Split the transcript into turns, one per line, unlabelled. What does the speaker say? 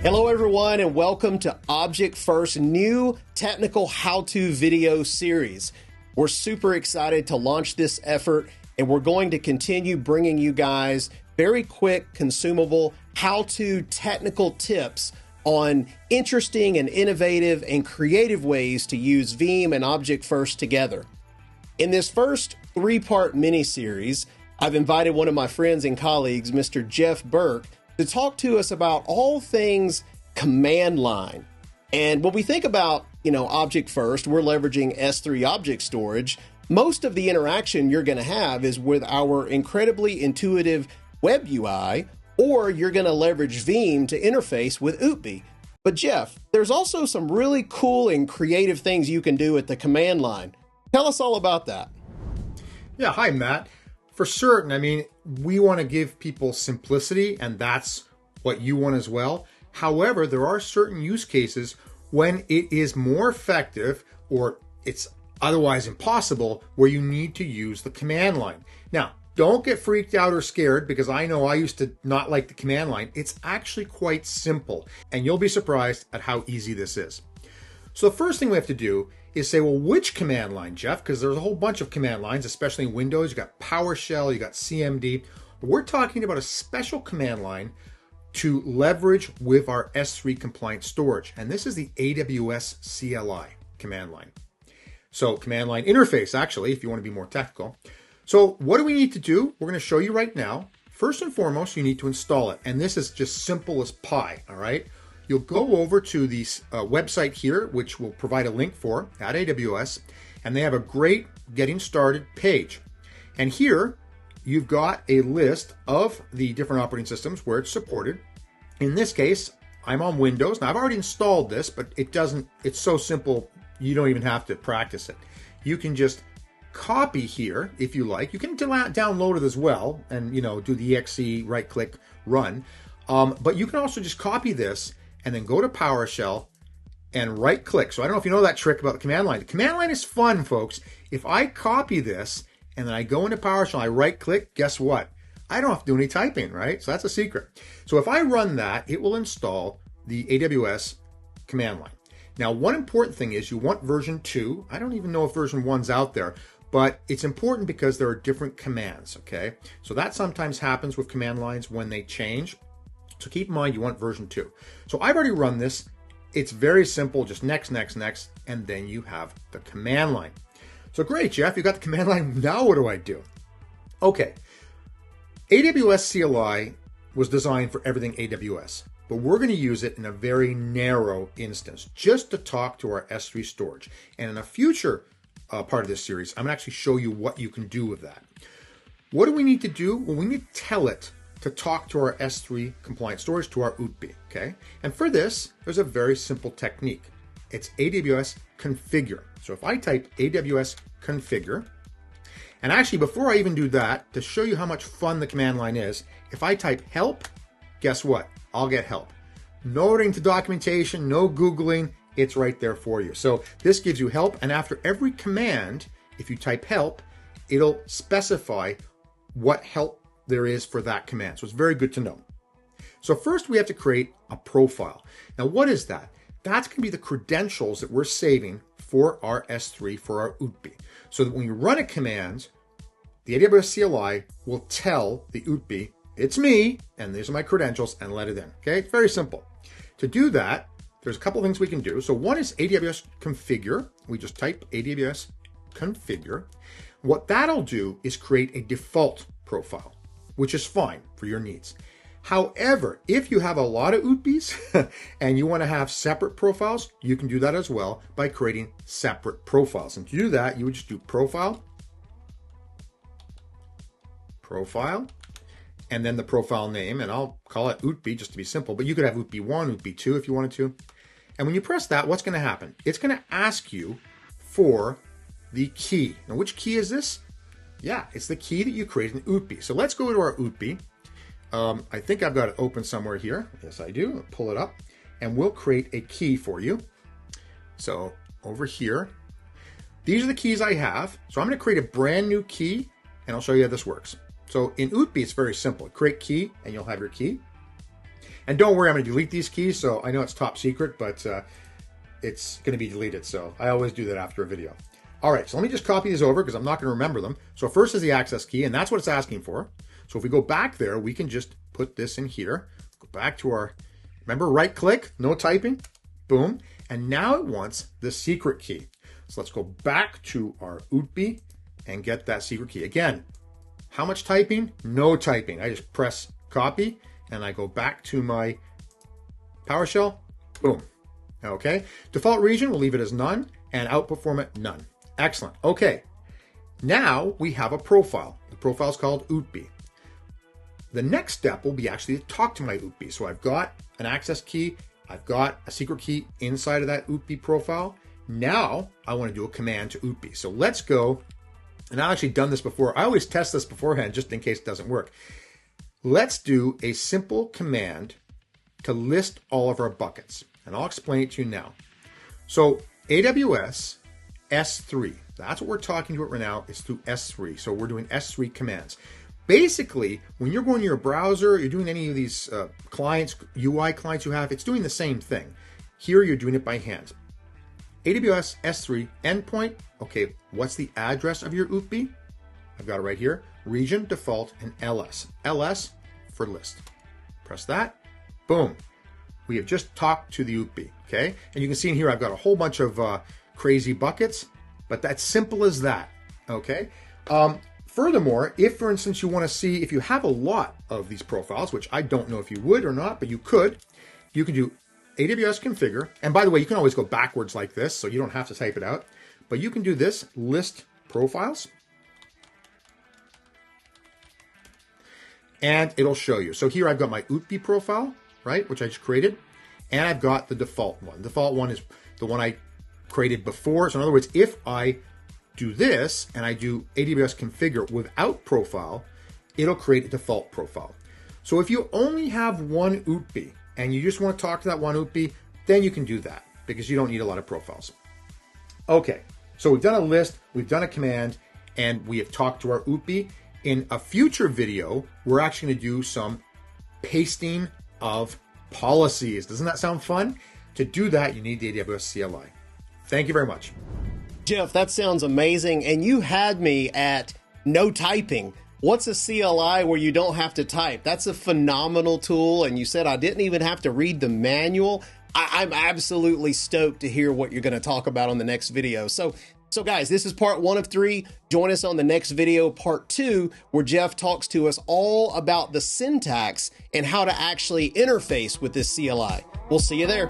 Hello everyone and welcome to Object First's new technical how-to video series. We're super excited to launch this effort and we're going to continue bringing you guys very quick, consumable, how-to technical tips on interesting and innovative and creative ways to use Veeam and Object First together. In this first three-part mini-series, I've invited one of my friends and colleagues, Mr. Jeff Burke, to talk to us about all things command line. And when we think about, Object First, we're leveraging S3 object storage. Most of the interaction you're going to have is with our incredibly intuitive web UI, or you're going to leverage Veeam to interface with OOTB. But Jeff, there's also some really cool and creative things you can do at the command line. Tell us all about that.
Yeah, hi, Matt. For certain, we want to give people simplicity, and that's what you want as well. However, there are certain use cases when it is more effective or it's otherwise impossible where you need to use the command line. Now, don't get freaked out or scared because I know I used to not like the command line. It's actually quite simple, and you'll be surprised at how easy this is. So the first thing we have to do is say, well, which command line, Jeff? Because there's a whole bunch of command lines, especially in Windows. You got PowerShell, you got CMD. We're talking about a special command line to leverage with our S3 compliant storage. And this is the AWS CLI command line. So command line interface, actually, if you want to be more technical. So what do we need to do? We're going to show you right now. First and foremost, you need to install it. And this is just simple as pie, all right? You'll go over to the website here, which we'll provide a link for at AWS, and they have a great getting started page. And here, you've got a list of the different operating systems where it's supported. In this case, I'm on Windows. Now, I've already installed this, but it's so simple, you don't even have to practice it. You can just copy here, if you like. You can download it as well and, do the exe, right-click, run. But you can also just copy this and then go to PowerShell and right-click. So I don't know if you know that trick about the command line. The command line is fun, folks. If I copy this and then I go into PowerShell, I right-click, guess what? I don't have to do any typing, right? So that's a secret. So if I run that, it will install the AWS command line. Now, one important thing is you want version 2. I don't even know if version 1's out there, but it's important because there are different commands, okay? So that sometimes happens with command lines when they change. So keep in mind you want version 2. So I've already run this. It's very simple, just next, and then you have the command line. So great, Jeff, you got the command line. Now what do I do? Okay, AWS CLI was designed for everything AWS, but we're going to use it in a very narrow instance, just to talk to our S3 storage. And in a future part of this series, I'm going to actually show you what you can do with that. What do we need to do? Well, we need to tell it to talk to our S3 compliant storage, to our OOTB, okay? And for this, there's a very simple technique. It's AWS configure. So if I type AWS configure, and actually before I even do that, to show you how much fun the command line is, if I type help, guess what? I'll get help. No reading to documentation, no Googling, it's right there for you. So this gives you help, and after every command, if you type help, it'll specify what help there is for that command. So it's very good to know. So first we have to create a profile. Now what is that? That's going to be the credentials that we're saving for our S3, for our OOTB. So that when you run a command, the AWS CLI will tell the OOTB, it's me, and these are my credentials, and let it in. Okay, it's very simple. To do that, there's a couple things we can do. So one is AWS configure. We just type AWS configure. What that'll do is create a default profile, which is fine for your needs. However, if you have a lot of OOTBs and you want to have separate profiles, you can do that as well by creating separate profiles. And to do that, you would just do profile, and then the profile name, and I'll call it OOTB just to be simple, but you could have OOTB1, OOTB2 if you wanted to. And when you press that, what's going to happen? It's going to ask you for the key. Now, which key is this? Yeah, it's the key that you created in OOTB. So let's go to our OOTB. I think I've got it open somewhere here. Yes, I do. I'll pull it up, and we'll create a key for you. So over here, these are the keys I have. So I'm going to create a brand new key, and I'll show you how this works. So in OOTB, it's very simple. Create key, and you'll have your key. And don't worry, I'm going to delete these keys. So I know it's top secret, but it's going to be deleted. So I always do that after a video. All right, so let me just copy these over because I'm not going to remember them. So first is the access key, and that's what it's asking for. So if we go back there, we can just put this in here. Go back to our, remember, right click, no typing, boom. And now it wants the secret key. So let's go back to our UTB and get that secret key. Again, how much typing? No typing. I just press copy and I go back to my PowerShell, boom. Okay, default region, we'll leave it as none, and output format, none. Excellent. Okay, now we have a profile. The profile is called UTB. The next step will be actually to talk to my UTB. So I've got an access key, I've got a secret key inside of that UTB profile. Now I want to do a command to UTB. So let's go, and I've actually done this before. I always test this beforehand just in case it doesn't work. Let's do a simple command to list all of our buckets, and I'll explain it to you now. So AWS S3, that's what we're talking about right now, is through S3. So we're doing S3 commands. Basically, when you're going to your browser, you're doing any of these clients, UI clients you have, it's doing the same thing. Here, you're doing it by hand. AWS S3 endpoint. Okay, what's the address of your UTB? I've got it right here. Region, default, and LS. LS for list. Press that. Boom. We have just talked to the UTB. Okay, and you can see in here I've got a whole bunch of crazy buckets, but that's simple as that. Okay. Furthermore, if, for instance, you want to see if you have a lot of these profiles, which I don't know if you would or not, but you could, you can do AWS configure. And by the way, you can always go backwards like this, so you don't have to type it out. But you can do this, list profiles. And it'll show you. So here I've got my UTB profile, right, which I just created. And I've got the default one. The default one is the one I created before. So in other words, if I do this and I do AWS configure without profile, it'll create a default profile. So if you only have one UTB and you just want to talk to that one UTB, then you can do that because you don't need a lot of profiles. Okay, so we've done a list, we've done a command, and we have talked to our UTB. In a future video, we're actually going to do some pasting of policies. Doesn't that sound fun? To do that, you need the AWS CLI. Thank you very much.
Jeff, that sounds amazing. And you had me at no typing. What's a CLI where you don't have to type? That's a phenomenal tool. And you said I didn't even have to read the manual. I'm absolutely stoked to hear what you're going to talk about on the next video. So guys, this is part 1 of 3. Join us on the next video, part 2, where Jeff talks to us all about the syntax and how to actually interface with this CLI. We'll see you there.